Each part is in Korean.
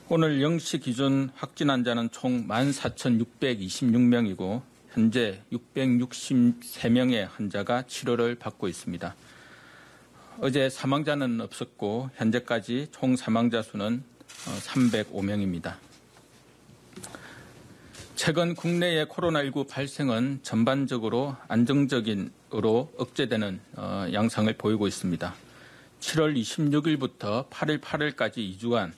오늘 0시 기준 확진 환자는 총 14,626명이고 현재 663명의 환자가 치료를 받고 있습니다. 어제 사망자는 없었고 현재까지 총 사망자 수는 305명입니다. 최근 국내의 코로나19 발생은 전반적으로 안정적인으로 억제되는 양상을 보이고 있습니다. 7월 26일부터 8일 8일까지 2주간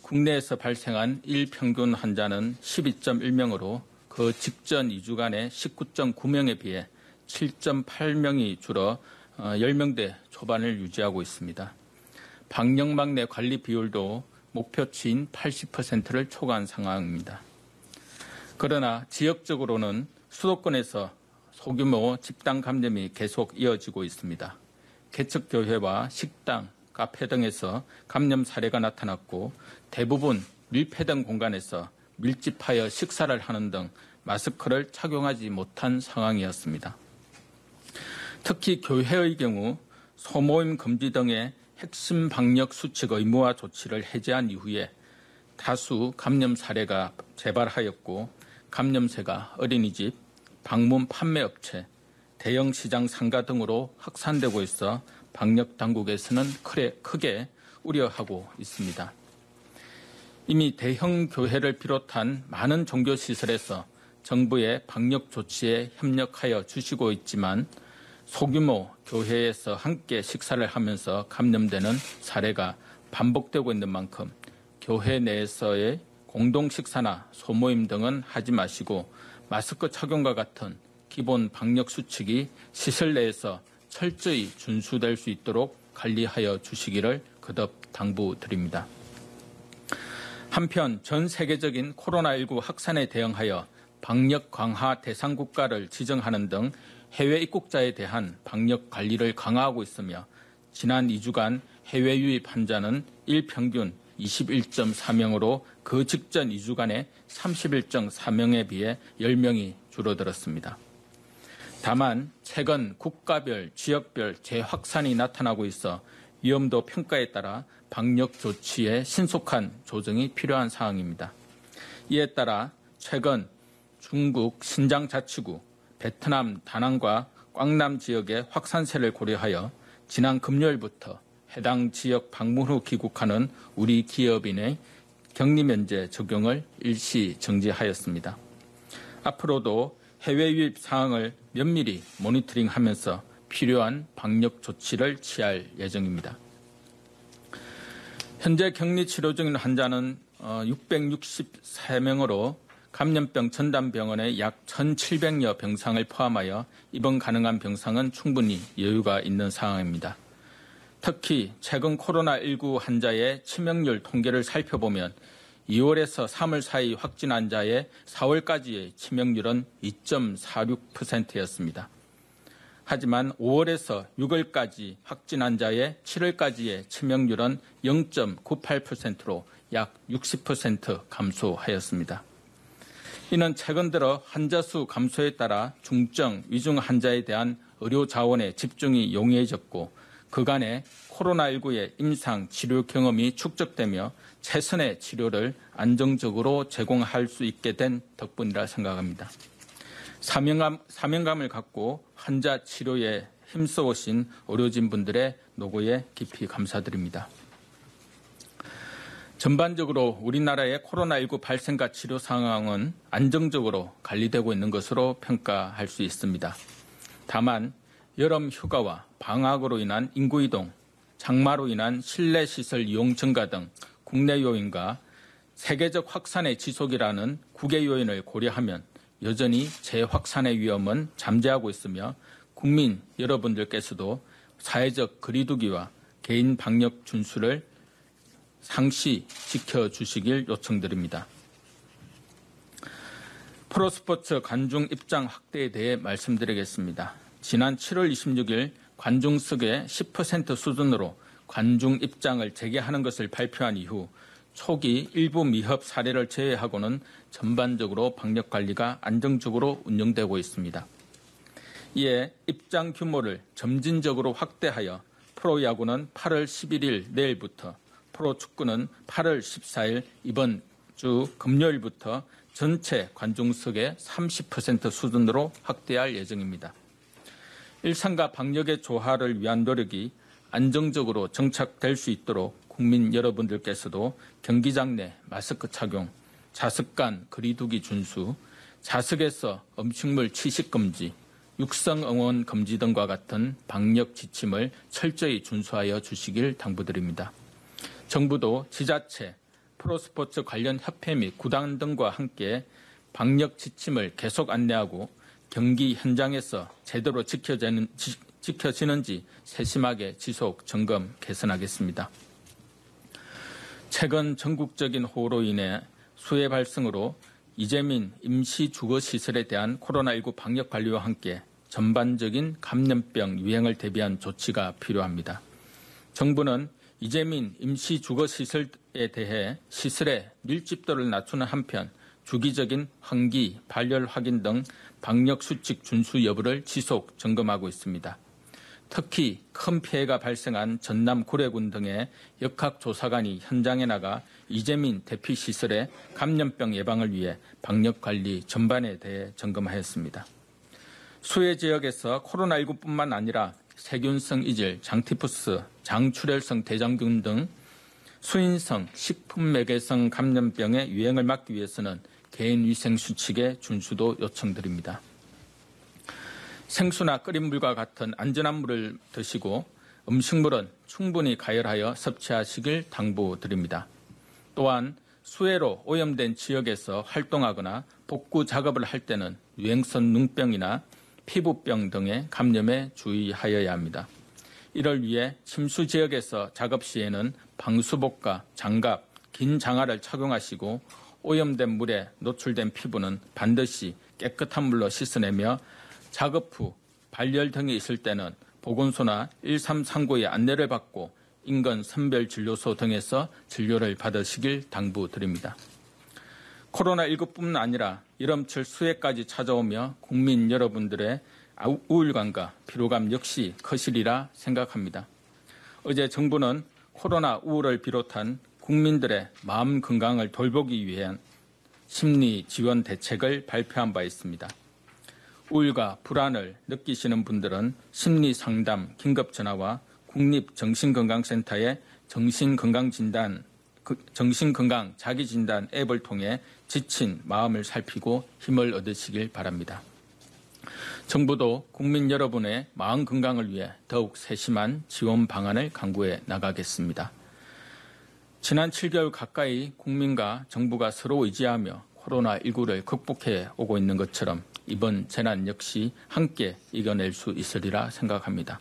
국내에서 발생한 일평균 환자는 12.1명으로 그 직전 2주간의 19.9명에 비해 7.8명이 줄어 10명대 초반을 유지하고 있습니다. 방역망 내 관리 비율도 목표치인 80%를 초과한 상황입니다. 그러나 지역적으로는 수도권에서 소규모 집단 감염이 계속 이어지고 있습니다. 개척교회와 식당, 카페 등에서 감염 사례가 나타났고 대부분 밀폐된 공간에서 밀집하여 식사를 하는 등 마스크를 착용하지 못한 상황이었습니다. 특히 교회의 경우 소모임 금지 등의 핵심 방역 수칙 의무화 조치를 해제한 이후에 다수 감염 사례가 재발하였고 감염세가 어린이집, 방문 판매업체, 대형 시장 상가 등으로 확산되고 있어 방역 당국에서는 크게 우려하고 있습니다. 이미 대형 교회를 비롯한 많은 종교시설에서 정부의 방역 조치에 협력하여 주시고 있지만 소규모 교회에서 함께 식사를 하면서 감염되는 사례가 반복되고 있는 만큼 교회 내에서의 공동 식사나 소모임 등은 하지 마시고 마스크 착용과 같은 기본 방역 수칙이 시설 내에서 철저히 준수될 수 있도록 관리하여 주시기를 거듭 당부드립니다. 한편 전 세계적인 코로나19 확산에 대응하여 방역 강화 대상 국가를 지정하는 등 해외 입국자에 대한 방역 관리를 강화하고 있으며 지난 2주간 해외 유입 환자는 일평균 21.4명으로 그 직전 2주간의 31.4명에 비해 10명이 줄어들었습니다. 다만 최근 국가별, 지역별 재확산이 나타나고 있어 위험도 평가에 따라 방역 조치의 신속한 조정이 필요한 상황입니다. 이에 따라 최근 중국 신장자치구, 베트남 다낭과 꽝남 지역의 확산세를 고려하여 지난 금요일부터 해당 지역 방문 후 귀국하는 우리 기업인의 격리 면제 적용을 일시 정지하였습니다. 앞으로도 해외 유입 상황을 면밀히 모니터링하면서 필요한 방역 조치를 취할 예정입니다. 현재 격리 치료 중인 환자는 663명으로 감염병 전담병원의 약 1,700여 병상을 포함하여 입원 가능한 병상은 충분히 여유가 있는 상황입니다. 특히 최근 코로나19 환자의 치명률 통계를 살펴보면 2월에서 3월 사이 확진 환자의 4월까지의 치명률은 2.46%였습니다. 하지만 5월에서 6월까지 확진 환자의 7월까지의 치명률은 0.98%로 약 60% 감소하였습니다. 이는 최근 들어 환자 수 감소에 따라 중증, 위중 환자에 대한 의료 자원의 집중이 용이해졌고 그간의 코로나19의 임상 치료 경험이 축적되며 최선의 치료를 안정적으로 제공할 수 있게 된 덕분이라 생각합니다. 사명감을 갖고 환자 치료에 힘써오신 의료진분들의 노고에 깊이 감사드립니다. 전반적으로 우리나라의 코로나19 발생과 치료 상황은 안정적으로 관리되고 있는 것으로 평가할 수 있습니다. 다만 여름 휴가와 방학으로 인한 인구이동, 장마로 인한 실내 시설 이용 증가 등 국내 요인과 세계적 확산의 지속이라는 국외 요인을 고려하면 여전히 재확산의 위험은 잠재하고 있으며 국민 여러분들께서도 사회적 거리두기와 개인 방역 준수를 상시 지켜주시길 요청드립니다. 프로스포츠 관중 입장 확대에 대해 말씀드리겠습니다. 지난 7월 26일 관중석의 10% 수준으로 관중 입장을 재개하는 것을 발표한 이후 초기 일부 미흡 사례를 제외하고는 전반적으로 방역 관리가 안정적으로 운영되고 있습니다. 이에 입장 규모를 점진적으로 확대하여 프로야구는 8월 11일 내일부터 프로축구는 8월 14일 이번 주 금요일부터 전체 관중석의 30% 수준으로 확대할 예정입니다. 일상과 방역의 조화를 위한 노력이 안정적으로 정착될 수 있도록 국민 여러분들께서도 경기장 내 마스크 착용, 좌석 간 거리두기 준수, 좌석에서 음식물 취식 금지, 육성 응원 금지 등과 같은 방역 지침을 철저히 준수하여 주시길 당부드립니다. 정부도 지자체, 프로스포츠 관련 협회 및 구단 등과 함께 방역 지침을 계속 안내하고 경기 현장에서 제대로 지켜지는지 세심하게 지속 점검 개선하겠습니다. 최근 전국적인 호우로 인해 수해 발생으로 이재민 임시주거시설에 대한 코로나19 방역 관리와 함께 전반적인 감염병 유행을 대비한 조치가 필요합니다. 정부는 이재민 임시주거시설에 대해 시설의 밀집도를 낮추는 한편 주기적인 환기, 발열 확인 등 방역수칙 준수 여부를 지속 점검하고 있습니다. 특히 큰 피해가 발생한 전남 구례군 등의 역학조사관이 현장에 나가 이재민 대피시설의 감염병 예방을 위해 방역관리 전반에 대해 점검하였습니다. 수해 지역에서 코로나19뿐만 아니라 세균성 이질, 장티푸스, 장출혈성 대장균 등 수인성, 식품매개성 감염병의 유행을 막기 위해서는 개인위생수칙의 준수도 요청드립니다. 생수나 끓인 물과 같은 안전한 물을 드시고 음식물은 충분히 가열하여 섭취하시길 당부드립니다. 또한 수해로 오염된 지역에서 활동하거나 복구 작업을 할 때는 유행성 눈병이나 피부병 등의 감염에 주의하여야 합니다. 이를 위해 침수 지역에서 작업 시에는 방수복과 장갑, 긴 장화를 착용하시고 오염된 물에 노출된 피부는 반드시 깨끗한 물로 씻어내며 작업 후 발열 등이 있을 때는 보건소나 1339의 안내를 받고 인근 선별진료소 등에서 진료를 받으시길 당부드립니다. 코로나19뿐만 아니라 여름철 수해까지 찾아오며 국민 여러분들의 우울감과 피로감 역시 커시리라 생각합니다. 어제 정부는 코로나 우울을 비롯한 국민들의 마음 건강을 돌보기 위한 심리 지원 대책을 발표한 바 있습니다. 우울과 불안을 느끼시는 분들은 심리상담 긴급전화와 국립정신건강센터의 정신건강 자기진단 앱을 통해 지친 마음을 살피고 힘을 얻으시길 바랍니다. 정부도 국민 여러분의 마음 건강을 위해 더욱 세심한 지원 방안을 강구해 나가겠습니다. 지난 7개월 가까이 국민과 정부가 서로 의지하며 코로나19를 극복해 오고 있는 것처럼 이번 재난 역시 함께 이겨낼 수 있으리라 생각합니다.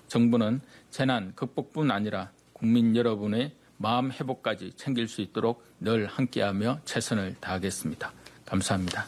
정부는 재난 극복뿐 아니라 국민 여러분의 마음 회복까지 챙길 수 있도록 늘 함께하며 최선을 다하겠습니다. 감사합니다.